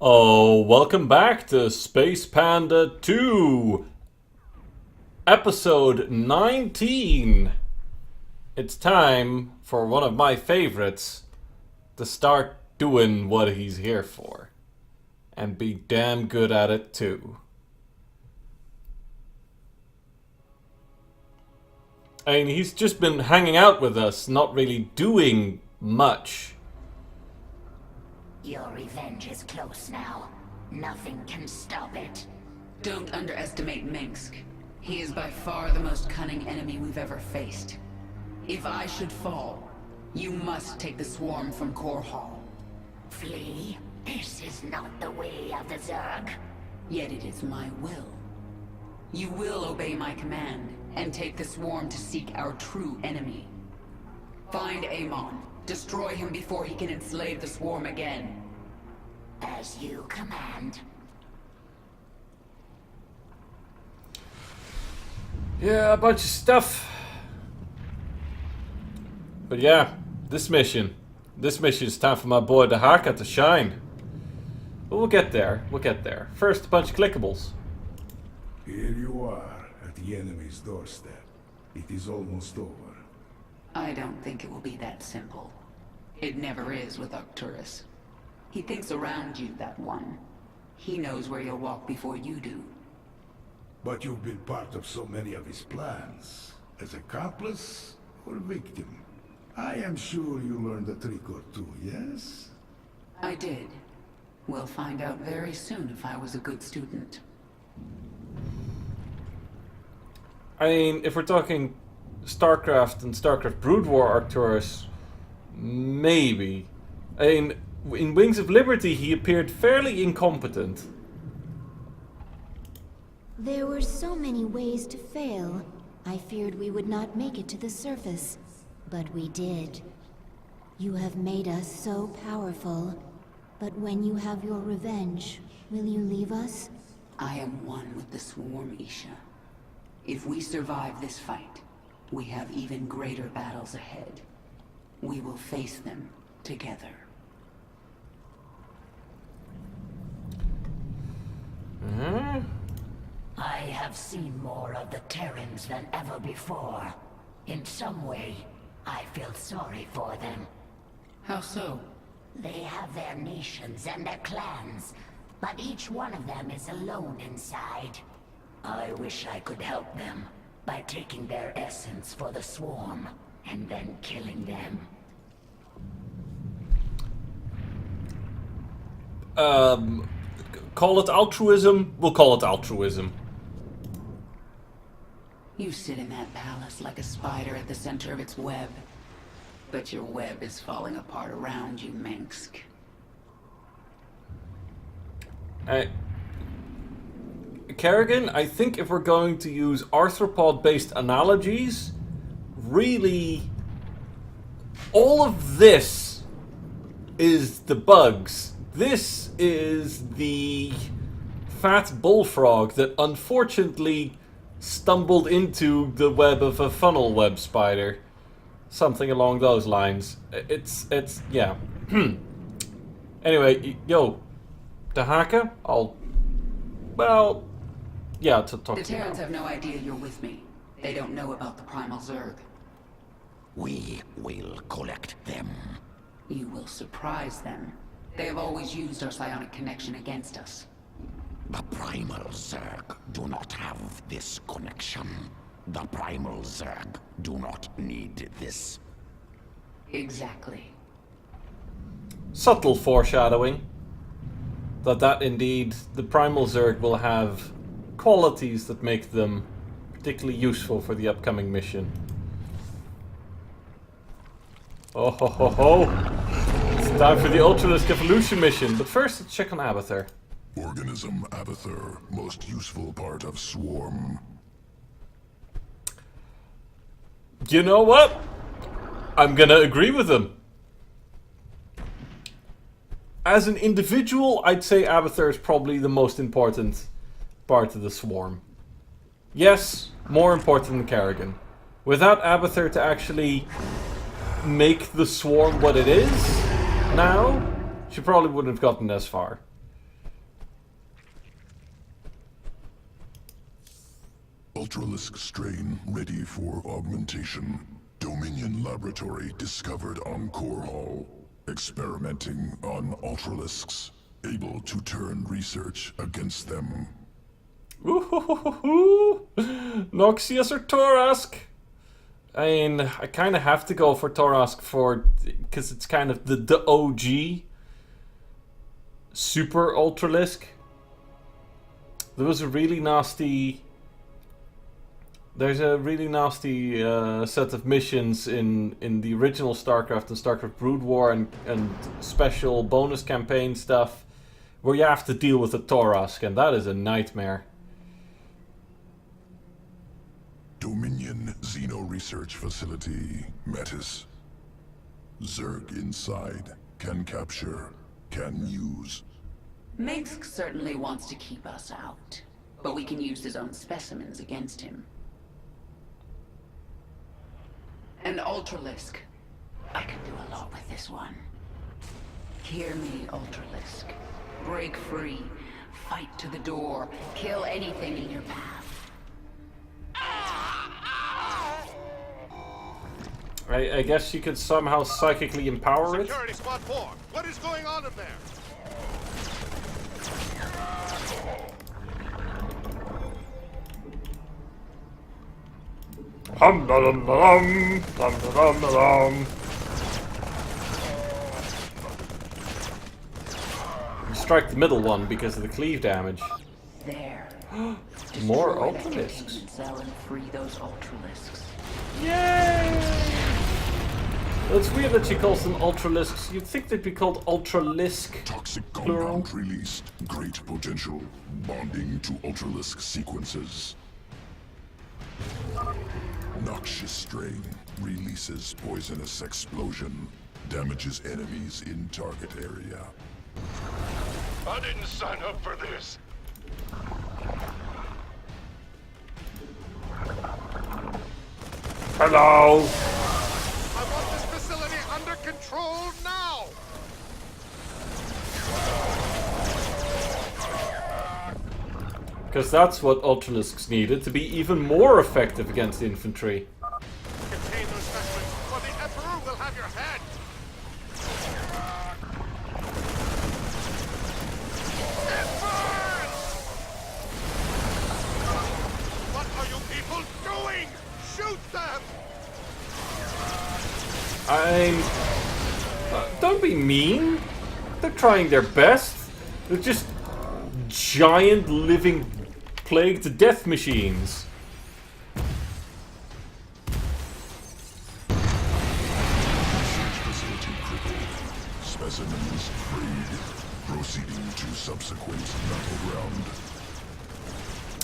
Oh, welcome back to Space Panda 2, episode 19. It's time for one of my favorites to start doing what he's here for. And be damn good at it too. I mean, he's just been hanging out with us, not really doing much. Your revenge is close now. Nothing can stop it. Don't underestimate Minsk. He is by far the most cunning enemy we've ever faced. If I should fall, you must take the swarm from Core Hall. Flee? This is not the way of the Zerg. Yet it is my will. You will obey my command, and take the swarm to seek our true enemy. Find Amon. Destroy him before he can enslave the swarm again. As you command. Yeah, a bunch of stuff. But yeah, this mission is time for my boy Dahaka to shine. But we'll get there, First, a bunch of clickables. Here you are, at the enemy's doorstep. It is almost over. I don't think it will be that simple. It never is with Arcturus. He thinks around you, that one. He knows where you'll walk before you do. But you've been part of so many of his plans. As accomplice or victim? I am sure you learned a trick or two, yes? I did. We'll find out very soon if I was a good student. I mean, if we're talking StarCraft and StarCraft Brood War Arcturus, maybe. I mean, in Wings of Liberty he appeared fairly incompetent. There were so many ways to fail. I feared we would not make it to the surface, but we did. You have made us so powerful, but when you have your revenge, will you leave us? I am one with the swarm, Isha. If we survive this fight, we have even greater battles ahead. We will face them together. I have seen more of the Terrans than ever before. In some way, I feel sorry for them. How so? They have their nations and their clans, but each one of them is alone inside. I wish I could help them by taking their essence for the swarm and then killing them. Call it altruism? We'll call it altruism. You sit in that palace like a spider at the center of its web. But your web is falling apart around you, Minsk. Kerrigan, I think if we're going to use arthropod-based analogies, really, all of this is the bugs. This is the fat bullfrog that unfortunately stumbled into the web of a funnel web spider. Something along those lines. Yeah. Anyway, yo, Dahaka, yeah, to talk The to you Terrans now. have no idea you're with me. They don't know about the Primal Zerg. We will collect them. You will surprise them. They have always used our psionic connection against us. The Primal Zerg do not have this connection. The Primal Zerg do not need this. Exactly. Subtle foreshadowing. That indeed, the Primal Zerg will have qualities that make them particularly useful for the upcoming mission. Oh ho ho ho! It's time for the Ultralisk Evolution mission, but first let's check on Abathur. Organism Abathur, most useful part of swarm. You know what? I'm gonna agree with him. As an individual, I'd say Abathur is probably the most important part of the swarm. Yes, more important than Kerrigan. Without Abathur to actually make the swarm what it is now, she probably wouldn't have gotten as far. Ultralisk strain ready for augmentation. Dominion laboratory discovered on Core Hall. Experimenting on Ultralisks. Able to turn research against them. Ooh, Noxious or Torask? I mean, I kind of have to go for Torask because it's kind of the OG Super Ultralisk. There was a really nasty... There's a really nasty set of missions in the original StarCraft and StarCraft Brood War and special bonus campaign stuff where you have to deal with a Torask, and that is a nightmare. Dominion Xeno Research Facility, Metis. Zerg inside. Can capture. Can use. Mengsk certainly wants to keep us out, but we can use his own specimens against him. An Ultralisk. I can do a lot with this one. Hear me, Ultralisk. Break free. Fight to the door. Kill anything in your path. I guess you could somehow psychically empower it. Security Squad 4, what is going on in there? Hum da dum da dum, dum da dum da dum. You strike the middle one because of the cleave damage. There. More Destroy that Ultralisks. containment cell and free those Ultralisks. Yay! It's weird that she calls them Ultralisks. You'd think they'd be called Ultralisk. Toxic Plural. compound released. Great potential. Bonding to Ultralisk sequences. Noxious strain. Releases poisonous explosion. Damages enemies in target area. I didn't sign up for this. Hello! I want this facility under control now! Because that's what Ultralisks needed to be even more effective against infantry. Contain those specimens, or the Emperor will have your head! It burns! What are you people doing? Shoot them! Don't be mean. They're trying their best. They're just giant living plagued death machines. Research facility crippled. Specimens freed. Proceeding to subsequent battleground.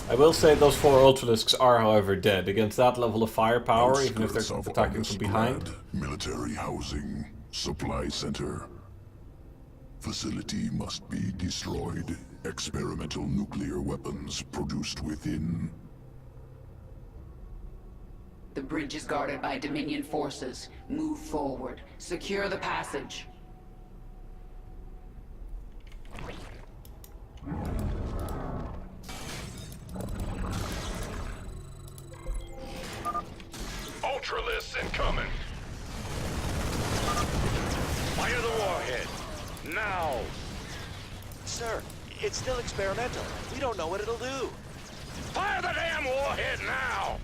I will say those 4 Ultralisks are, however, dead against that level of firepower, even if Outskirts they're of attacking August from behind. Grad, military housing. Supply center. Facility must be destroyed. Experimental nuclear weapons produced within. The bridge is guarded by Dominion forces. Move forward. Secure the passage. Ultralisks incoming! Fire the warhead! Now! Sir, it's still experimental. We don't know what it'll do. Fire the damn warhead now!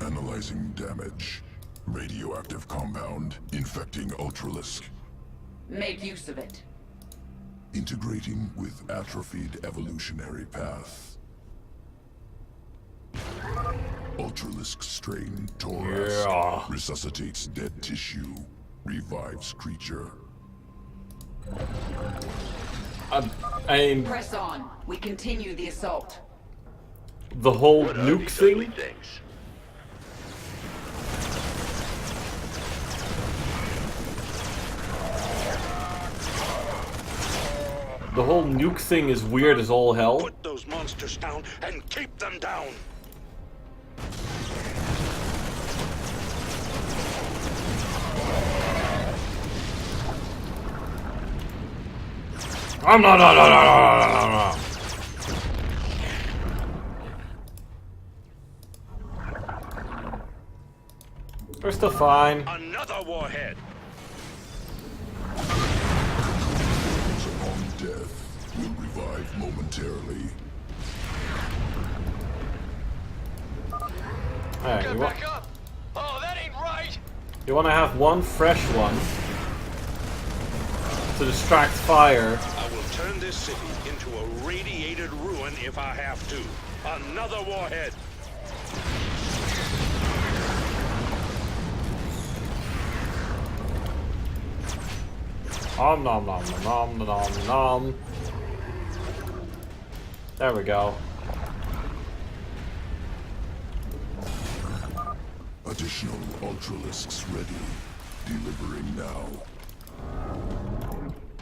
Analyzing damage. Radioactive compound infecting Ultralisk. Make use of it. Integrating with atrophied evolutionary path. Ultralisk strain Taurus. Yeah. Resuscitates dead tissue. Revives creature. Press on. We continue the assault. The whole nuke thing. The whole nuke thing is weird as all hell. Put those monsters down and keep them down! No. We're still fine. Another warhead. Upon death will revive momentarily. Alright, Get back up! Oh, that ain't right! you want to have one fresh one to distract fire. I will turn this city into a radiated ruin if I have to. Another warhead. Nom. There we go. Additional Ultralisks ready. Delivering now.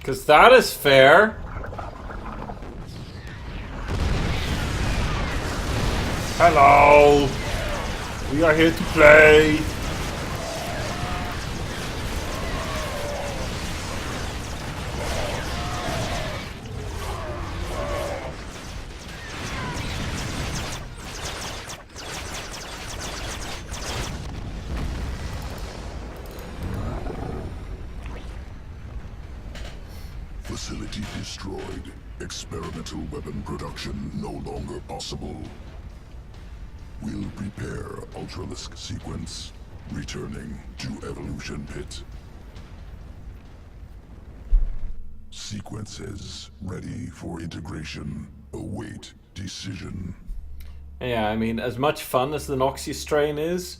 Cause that is fair. Hello. We are here to play. Facility destroyed. Experimental weapon production no longer possible. We'll prepare Ultralisk sequence. Returning to Evolution Pit. Sequences ready for integration. Await decision. Yeah, I mean, as much fun as the Noxia strain is,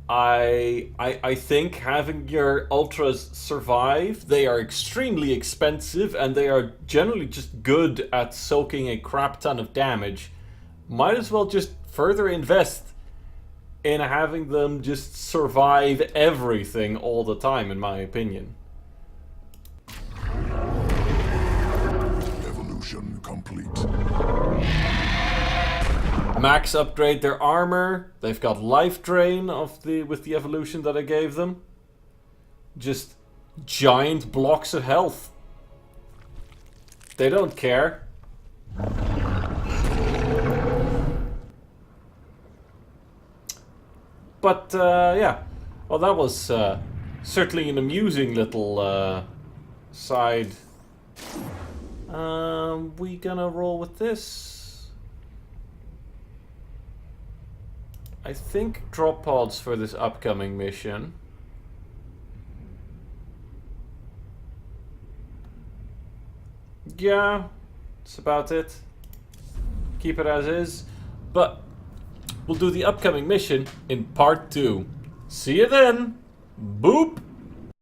I think having your ultras survive, they are extremely expensive and they are generally just good at soaking a crap ton of damage. Might as well just further invest in having them just survive everything all the time, in my opinion. Evolution complete. Max upgrade their armor. They've got life drain with the evolution that I gave them. Just giant blocks of health. They don't care. But yeah, well, that was certainly an amusing little side. We gonna roll with this. I think drop pods for this upcoming mission. Yeah, that's about it. Keep it as is. But we'll do the upcoming mission in part 2. See you then. Boop.